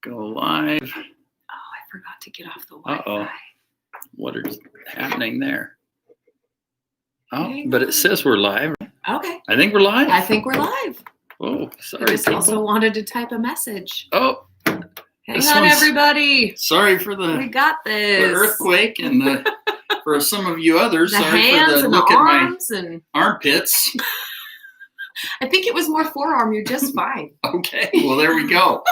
Go live. Oh, I forgot to get off the Uh-oh. Wi-Fi. What is happening there? Oh, Hang but on. it says we're live. Okay. I think we're live. I think we're live. Oh, I sorry, just people. also wanted to type a message. Oh, Hang This on, one's- everybody. sorry for We the got this. earthquake and for some of you others. The Sorry hands for the and the look at my arms, and armpits. I think it was more forearm. You're just fine. Okay, well, there we go.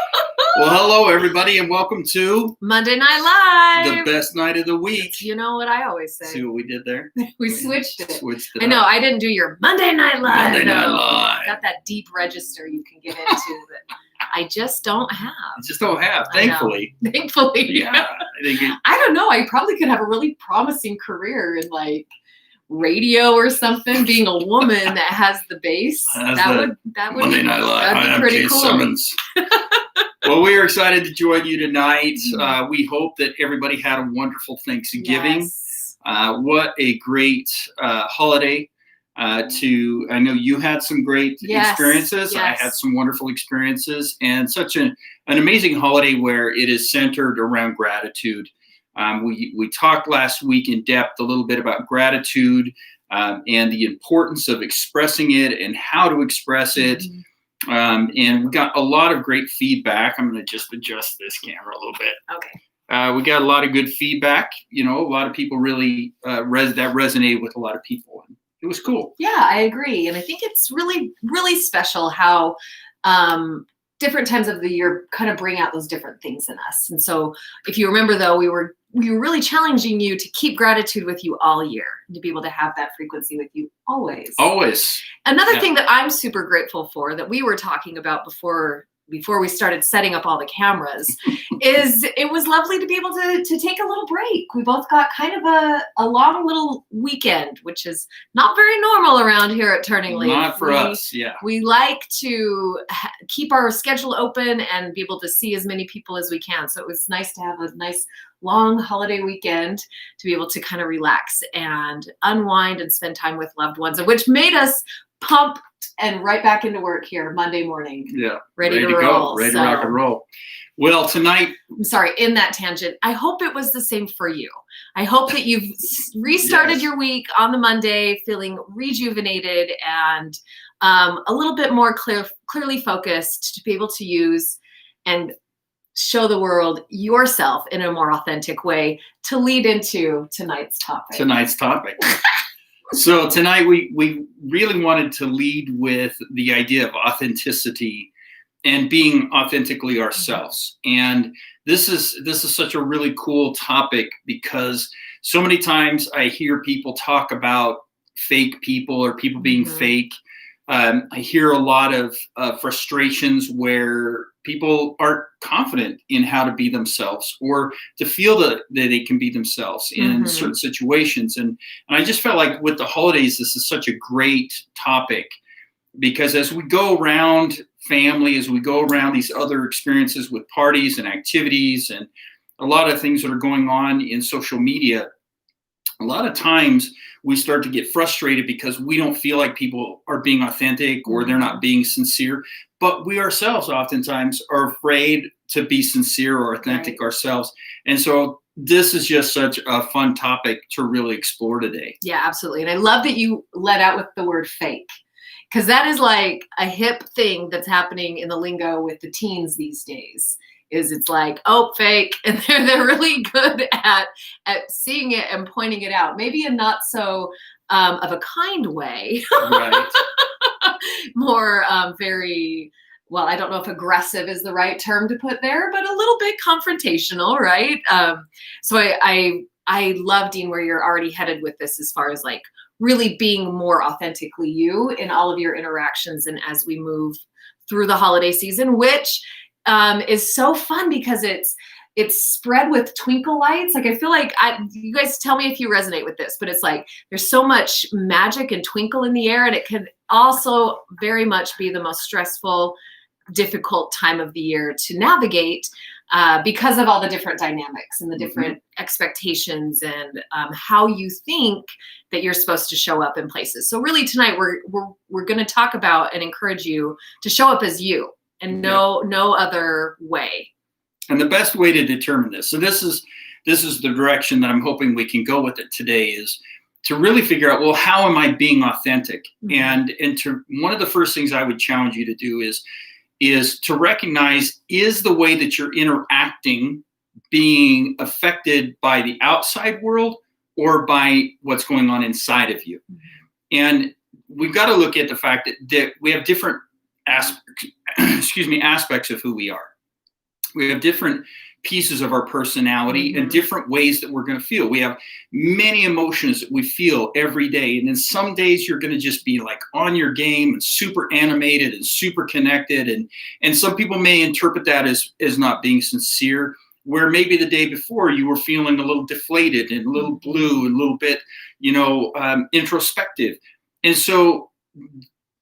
Well, hello, everybody, and welcome to Monday Night the Live. best night of the week. You know what I always say. See what we did there? We switched it. Switched it I know. up. I didn't do your Monday Night Live. Monday Night No. Live. Got that deep register you can get into that I just don't have. I just don't have, I know. thankfully. Thankfully. Yeah, I think I don't know. I probably could have a really promising career in like radio or something. Being a woman that has the bass, that would Monday Night Live. that'd be I'm pretty Jay cool. Semmens. Well, we are excited to join you tonight. Mhm. We hope that everybody had a wonderful Thanksgiving. Yes. What a great holiday. I know you had some great Yes, experiences. I yes. had some wonderful experiences, and such an amazing holiday where it is centered around gratitude. We talked last week in depth a little bit about gratitude and the importance of expressing it and how to express it. Mhm. And we got a lot of great feedback. I'm going to just adjust this camera a little bit. Okay. We got a lot of good feedback. You know, a lot of people really that resonated with a lot of people. And it was cool. Yeah, I agree. And I think it's really, really special how different times of the year kind of bring out those different things in us. And so if you remember, though, we were really challenging you to keep gratitude with you all year, and to be able to have that frequency with you always. Always. Another Yeah. thing that I'm super grateful for that we were talking about before we started setting up all the cameras is it was lovely to be able to take a little break. We both got kind of a long little weekend, which is not very normal around here at Turning Leaf. Not for us. Yeah. We like to keep our schedule open and be able to see as many people as we can. So it was nice to have a nice long holiday weekend to be able to kind of relax and unwind and spend time with loved ones, which made us pumped and right back into work here Monday morning. Yeah. Ready to go. roll. Ready to rock and roll. Well, tonight. I'm sorry, in that tangent, I hope it was the same for you. I hope that you've restarted Yes. your week on the Monday feeling rejuvenated and a little bit more clearly focused to be able to use and show the world yourself in a more authentic way to lead into tonight's topic. So tonight we really wanted to lead with the idea of authenticity and being authentically ourselves. And this is such a really cool topic because so many times I hear people talk about fake people or people being Mhm. fake. I hear a lot of frustrations where people aren't confident in how to be themselves or to feel that they can be themselves in Mhm. certain situations. And I just felt like with the holidays, this is such a great topic because as we go around family, as we go around these other experiences with parties and activities and a lot of things that are going on in social media, a lot of times we start to get frustrated because we don't feel like people are being authentic or they're not being sincere. But we ourselves oftentimes are afraid to be sincere or authentic ourselves. And so this is just such a fun topic to really explore today. Yeah, absolutely. And I love that you let out with the word fake, because that is like a hip thing that's happening in the lingo with the teens these days. It's like, oh, fake. And they're really good at seeing it and pointing it out. Maybe in not so of a kind way. Right. More very, well, I don't know if aggressive is the right term to put there, but a little bit confrontational, right? So I love, Dean, where you're already headed with this as far as like really being more authentically you in all of your interactions and as we move through the holiday season, which is so fun because it's spread with twinkle lights. Like I feel like you guys tell me if you resonate with this, but it's like there's so much magic and twinkle in the air, and it can also very much be the most stressful, difficult time of the year to navigate because of all the different dynamics and the different expectations and how you think that you're supposed to show up in places. So really tonight we're going to talk about and encourage you to show up as you and no other way. And the best way to determine this, so this is the direction that I'm hoping we can go with it today, is to really figure out, well, how am I being authentic? And to one of the first things I would challenge you to do is to recognize, is the way that you're interacting being affected by the outside world or by what's going on inside of you? And we've got to look at the fact that we have different aspects of who we are. We have different pieces of our personality and different ways that we're going to feel. We have many emotions that we feel every day. And then some days you're going to just be like on your game and super animated and super connected. And some people may interpret that as not being sincere, where maybe the day before you were feeling a little deflated and a little blue and a little bit, introspective. And so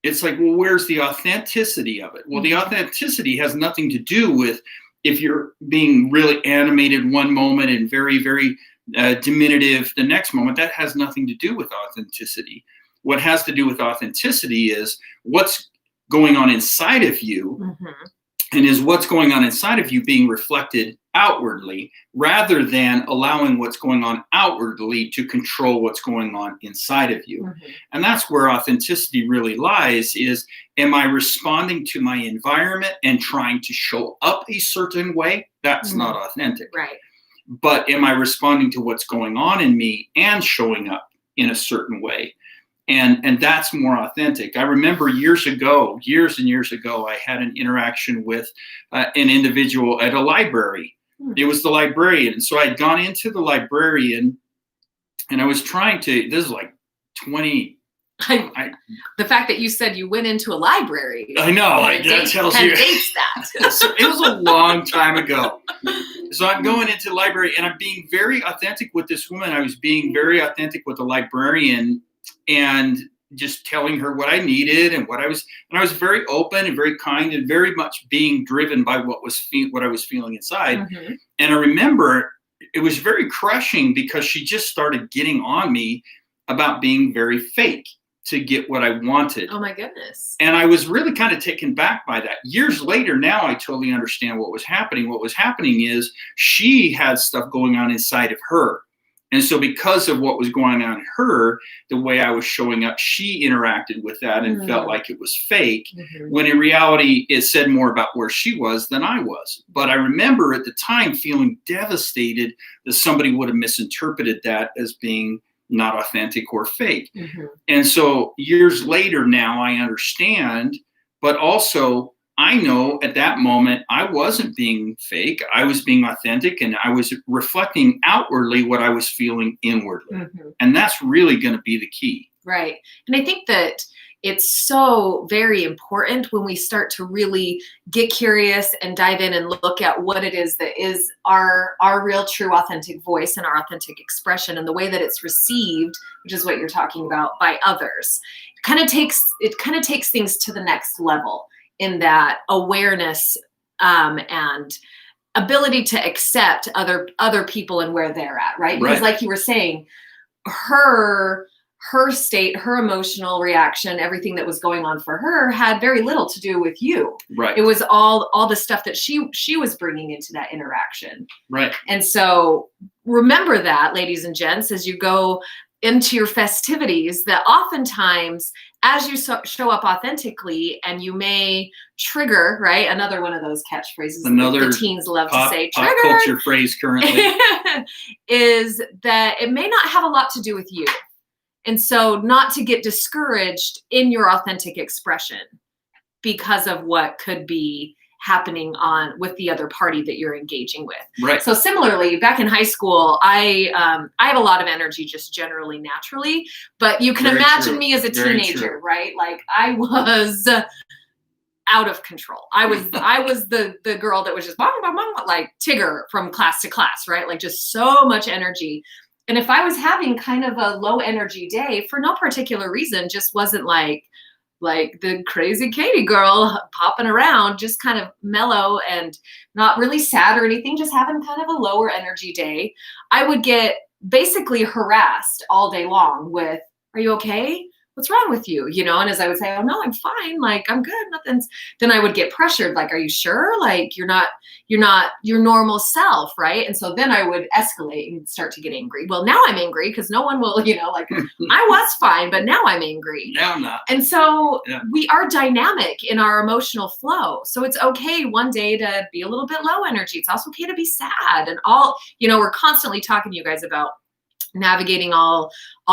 it's like, well, where's the authenticity of it? Well, the authenticity has nothing to do with if you're being really animated one moment and very, very diminutive the next moment. That has nothing to do with authenticity. What has to do with authenticity is what's going on inside of you, and is what's going on inside of you being reflected outwardly, rather than allowing what's going on outwardly to control what's going on inside of you. And that's where authenticity really lies, is, am I responding to my environment and trying to show up a certain way? That's not authentic. Right. But am I responding to what's going on in me and showing up in a certain way? And that's more authentic. I remember years and years ago, I had an interaction with an individual at a library. It was the librarian. And so I had gone into the librarian and I was trying to, this is like 20. The fact that you said you went into a library. I know. That tells you. Dates that. So it was a long time ago. So I'm going into the library and I'm being very authentic with this woman. I was being very authentic with the librarian and just telling her what I needed and I was very open and very kind and very much being driven by what I was feeling inside. And I remember it was very crushing because she just started getting on me about being very fake to get what I wanted. Oh my goodness. And I was really kind of taken back by that. Years later, now I totally understand what was happening. What was happening is she had stuff going on inside of her. And so because of what was going on in her, the way I was showing up, she interacted with that and felt like it was fake, when in reality, it said more about where she was than I was. But I remember at the time feeling devastated that somebody would have misinterpreted that as being not authentic or fake. And so years later now I understand, but also I know at that moment I wasn't being fake. I was being authentic and I was reflecting outwardly what I was feeling inwardly. And that's really going to be the key. Right. And I think that it's so very important when we start to really get curious and dive in and look at what it is that is our real, true, authentic voice and our authentic expression, and the way that it's received, which is what you're talking about, by others. It kind of takes things to the next level in that awareness and ability to accept other people and where they're at, right? Because like you were saying, her state, her emotional reaction, everything that was going on for her had very little to do with you. Right. It was all the stuff that she was bringing into that interaction. Right. And so remember that, ladies and gents, as you go into your festivities, that oftentimes as you show up authentically, and you may trigger, right? Another one of those catchphrases the teens love to say, pop culture phrase currently, is that it may not have a lot to do with you. And so not to get discouraged in your authentic expression because of what could be happening with the other party that you're engaging with. Right. So similarly, back in high school, I have a lot of energy just generally naturally, but you can imagine me as a teenager, right? Like I was out of control. I was the girl that was just like Tigger from class to class, right? Like just so much energy. And if I was having kind of a low energy day for no particular reason, just wasn't like the crazy Katie girl popping around, just kind of mellow and not really sad or anything, just having kind of a lower energy day, I would get basically harassed all day long with, are you okay? what's wrong with you? And as I would say, oh no, I'm fine. Like, I'm good. Then I would get pressured. Like, are you sure? Like, you're not your normal self. Right. And so then I would escalate and start to get angry. Well, now I'm angry because no one will, like I was fine, but now I'm angry. Now I'm not. And so we are dynamic in our emotional flow. So it's okay one day to be a little bit low energy. It's also okay to be sad and all, we're constantly talking to you guys about navigating all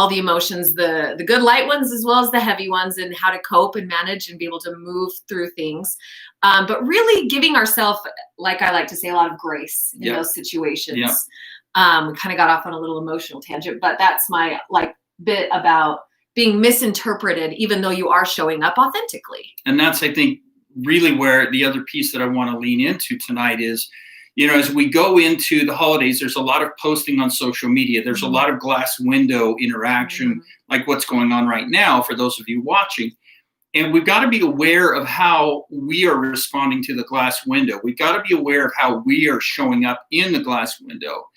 the emotions, the good light ones as well as the heavy ones, and how to cope and manage and be able to move through things. But really giving ourselves, like I like to say, a lot of grace in those situations. We kind of got off on a little emotional tangent, but that's my bit about being misinterpreted, even though you are showing up authentically. And that's, I think, really where the other piece that I want to lean into tonight is, as we go into the holidays, there's a lot of posting on social media. There's a lot of glass window interaction, like what's going on right now for those of you watching. And we've got to be aware of how we are responding to the glass window. We've got to be aware of how we are showing up in the glass window.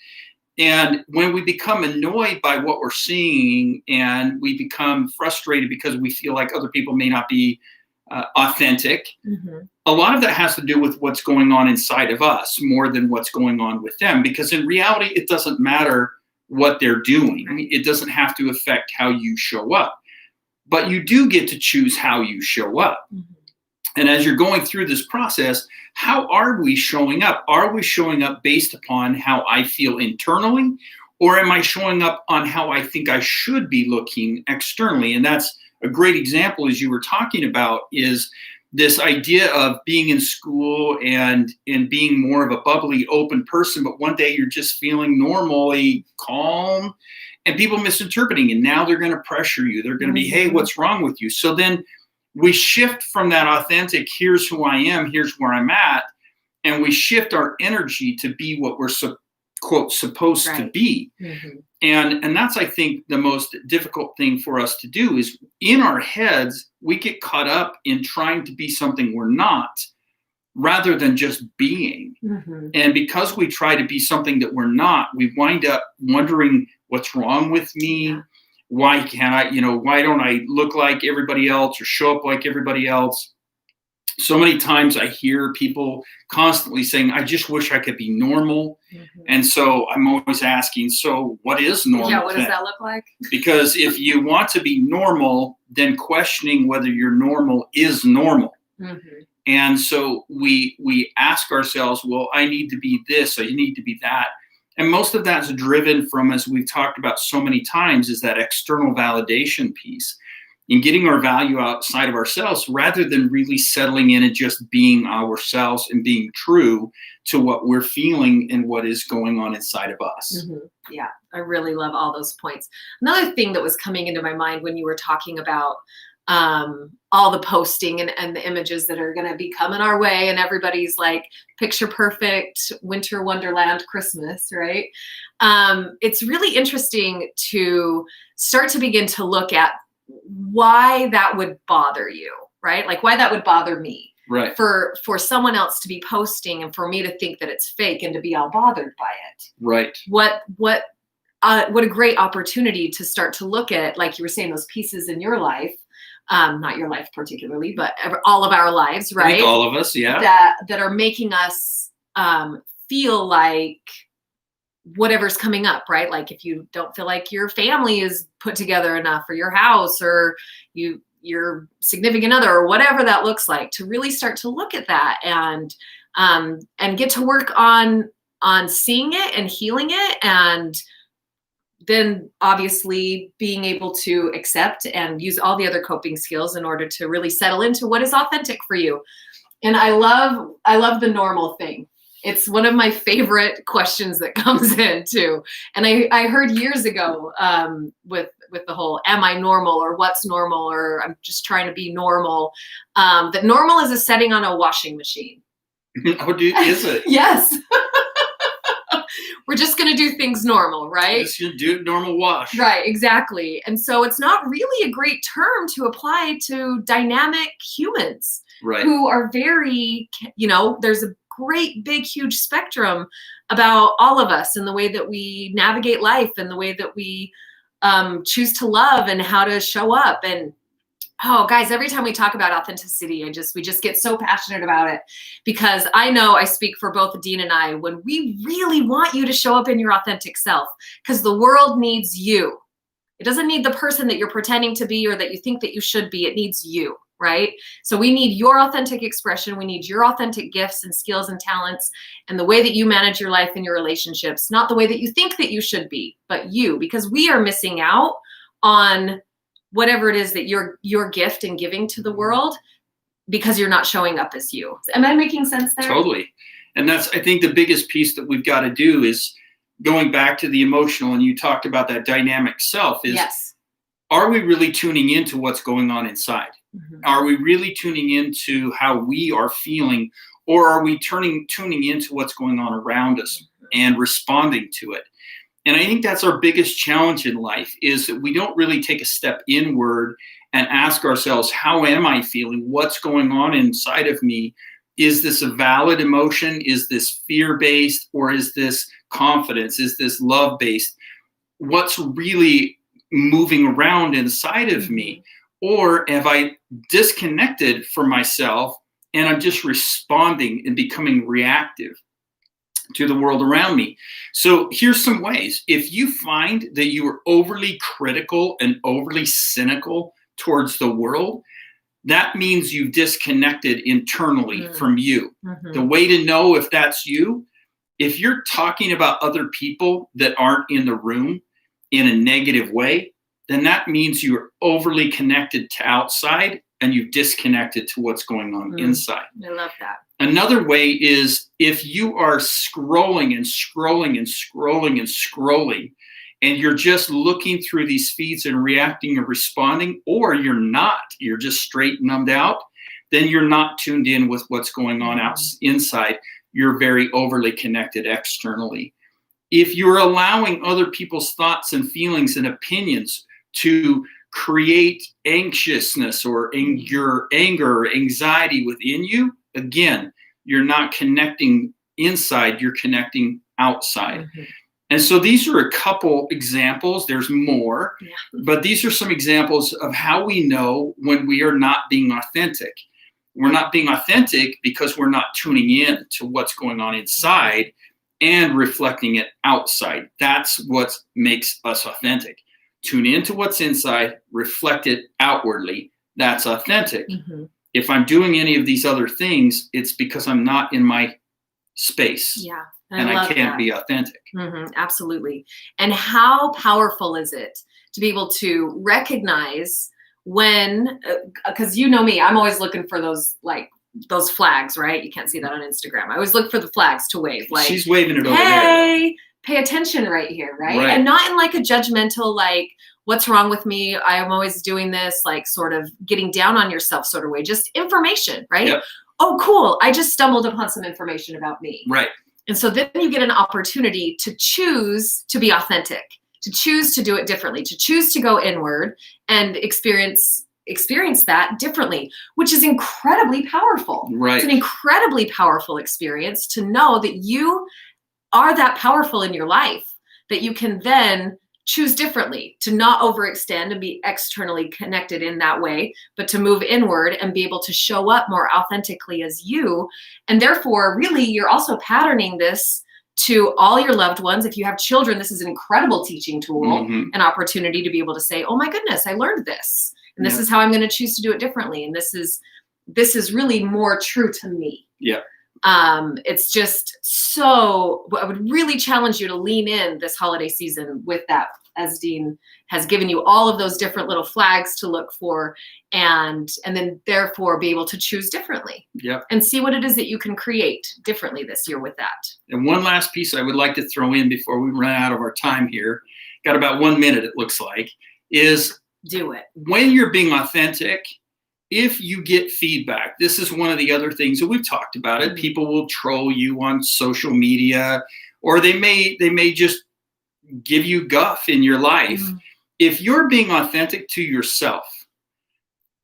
And when we become annoyed by what we're seeing and we become frustrated because we feel like other people may not be authentic, a lot of that has to do with what's going on inside of us more than what's going on with them. Because in reality, it doesn't matter what they're doing. It doesn't have to affect how you show up. But you do get to choose how you show up. And as you're going through this process, how are we showing up? Are we showing up based upon how I feel internally? Or am I showing up on how I think I should be looking externally? And that's a great example, as you were talking about, is this idea of being in school and being more of a bubbly, open person, but one day you're just feeling normally calm and people misinterpreting, and now they're going to pressure you. They're going to be, hey, what's wrong with you? So then we shift from that authentic, here's who I am, here's where I'm at, and we shift our energy to be what we're quote supposed to be. And that's, I think, the most difficult thing for us to do is in our heads, we get caught up in trying to be something we're not rather than just being. And because we try to be something that we're not, we wind up wondering what's wrong with me. Why can't I, why don't I look like everybody else or show up like everybody else? So many times I hear people constantly saying, I just wish I could be normal. And so I'm always asking, so what is normal? Yeah, what does that look like? Because if you want to be normal, then questioning whether you're normal is normal. And so we ask ourselves, well, I need to be this, I need to be that. And most of that's driven from, as we've talked about so many times, is that external validation piece. In getting our value outside of ourselves rather than really settling in and just being ourselves and being true to what we're feeling and what is going on inside of us. Yeah, I really love all those points. Another thing that was coming into my mind when you were talking about all the posting and the images that are going to be coming our way, and everybody's like picture perfect winter wonderland Christmas, right? It's really interesting to start to begin to look at why that would bother you, right? Like why that would bother me, right? For someone else to be posting and for me to think that it's fake and to be all bothered by it, right? What a great opportunity to start to look at, like you were saying, those pieces in your life, not your life particularly, but all of our lives, right? I think all of us, yeah. That are making us feel like whatever's coming up, right? Like if you don't feel like your family is put together enough, or your house, or your significant other, or whatever that looks like, to really start to look at that and get to work on seeing it and healing it, and then obviously being able to accept and use all the other coping skills in order to really settle into what is authentic for you. And I love the normal thing. It's one of my favorite questions that comes in too. And I heard years ago with the whole, am I normal, or what's normal, or I'm just trying to be normal, that normal is a setting on a washing machine. Oh, dude, is it? Yes. We're just going to do things normal, right? Just do normal wash. Right, exactly. And so it's not really a great term to apply to dynamic humans, right, who are very, there's a great, big, huge spectrum about all of us and the way that we navigate life and the way that we choose to love and how to show up. And Oh, guys, every time we talk about authenticity, we just get so passionate about it, because I know I speak for both Dean and I when we really want you to show up in your authentic self, because the world needs you. It doesn't need the person that you're pretending to be or that you think that you should be. It needs you, right? So we need your authentic expression. We need your authentic gifts and skills and talents and the way that you manage your life and your relationships, not the way that you think that you should be, but you, because we are missing out on whatever it is that your gift and giving to the world, because you're not showing up as you. Am I making sense there? Totally. And that's, I think, the biggest piece that we've got to do is going back to the emotional, and you talked about that dynamic self, is yes. Are we really tuning into what's going on inside? Mm-hmm. Are we really tuning into how we are feeling, or are we tuning into what's going on around us and responding to it? And I think that's our biggest challenge in life, is that we don't really take a step inward and ask ourselves, how am I feeling? What's going on inside of me? Is this a valid emotion? Is this fear-based, or is this confidence? Is this love-based? What's really moving around inside of me? Or have I disconnected from myself and I'm just responding and becoming reactive to the world around me? So here's some ways. If you find that you are overly critical and overly cynical towards the world, that means you've disconnected internally from you. The way to know if that's you, if you're talking about other people that aren't in the room in a negative way, then that means you're overly connected to outside and you've disconnected to what's going on inside. I love that. Another way is if you are scrolling and scrolling and scrolling and scrolling, and you're just looking through these feeds and reacting and responding, or you're just straight numbed out, then you're not tuned in with what's going on inside. You're very overly connected externally. If you're allowing other people's thoughts and feelings and opinions to create anxiousness or anger or anxiety within you, again, you're not connecting inside, you're connecting outside. And so these are a couple examples. There's more, but these are some examples of how we know when we are not being authentic. We're not being authentic because we're not tuning in to what's going on inside and reflecting it outside. That's what makes us authentic. Tune into what's inside, reflect it outwardly. That's authentic. If I'm doing any of these other things, it's because I'm not in my space. Yeah. And I can't be authentic. Absolutely. And how powerful is it to be able to recognize when, because you know me, I'm always looking for those flags, right? You can't see that on Instagram. I always look for the flags to wave. Like, she's waving it over hey, there. Pay attention right here, right? And not in like a judgmental, like, what's wrong with me? I am always doing this, like sort of getting down on yourself sort of way. Just information, right? Yep. Oh, cool. I just stumbled upon some information about me. Right. And so then you get an opportunity to choose to be authentic, to choose to do it differently, to choose to go inward and experience that differently, which is incredibly powerful. Right. It's an incredibly powerful experience to know that you are that powerful in your life, that you can then choose differently, to not overextend and be externally connected in that way, but to move inward and be able to show up more authentically as you. And therefore, really, you're also patterning this to all your loved ones. If you have children, this is an incredible teaching tool, an opportunity to be able to say, oh my goodness, I learned this. And this is how I'm going to choose to do it differently. And this is really more true to me. Yeah. It's just so, I would really challenge you to lean in this holiday season with that, as Dean has given you all of those different little flags to look for, and then therefore be able to choose differently. Yep. And see what it is that you can create differently this year with that. And one last piece I would like to throw in before we run out of our time here, got about 1 minute it looks like, is do it. When you're being authentic, if you get feedback, this is one of the other things that we've talked about it. People will troll you on social media, or they may just give you guff in your life. If you're being authentic to yourself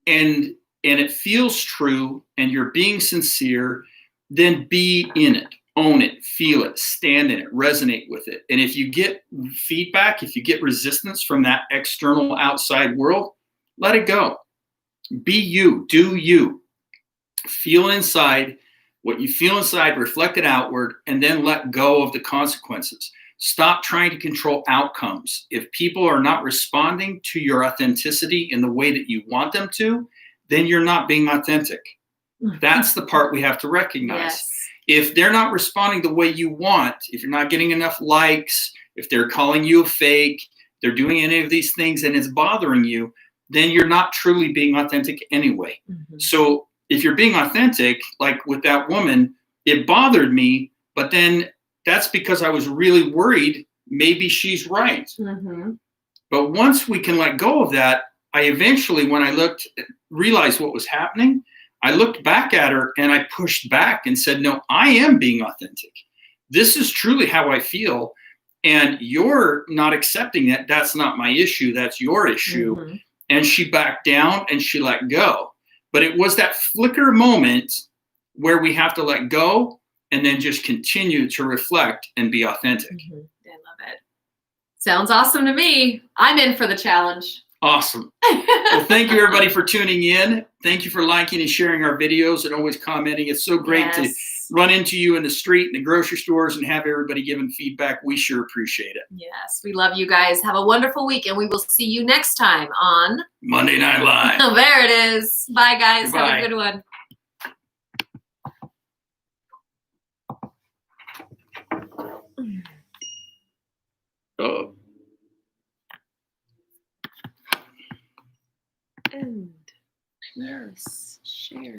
and it feels true and you're being sincere, then be in it, own it, feel it, stand in it, resonate with it. And if you get feedback, if you get resistance from that external outside world, let it go. Be you, do you. Feel inside. What you feel inside, reflect it outward, and then let go of the consequences. Stop trying to control outcomes. If people are not responding to your authenticity in the way that you want them to, then you're not being authentic. That's the part we have to recognize. Yes. If they're not responding the way you want, if you're not getting enough likes, if they're calling you a fake, they're doing any of these things and it's bothering you, then you're not truly being authentic anyway. So if you're being authentic, like with that woman, it bothered me, but then that's because I was really worried maybe she's right. But once we can let go of that, I eventually, when I realized what was happening, I looked back at her and I pushed back and said, no, I am being authentic. This is truly how I feel. And you're not accepting it. That's not my issue. That's your issue. And she backed down and she let go. But it was that flicker moment where we have to let go and then just continue to reflect and be authentic. I love it. Sounds awesome to me. I'm in for the challenge. Awesome. Well, thank you everybody for tuning in. Thank you for liking and sharing our videos and always commenting. It's so great to run into you in the street and the grocery stores and have everybody giving feedback. We sure appreciate it. Yes, we love you guys. Have a wonderful week, and we will see you next time on Monday Night Live. Oh, there it is. Bye, guys. Goodbye. Have a good one. Oh. And yes, share.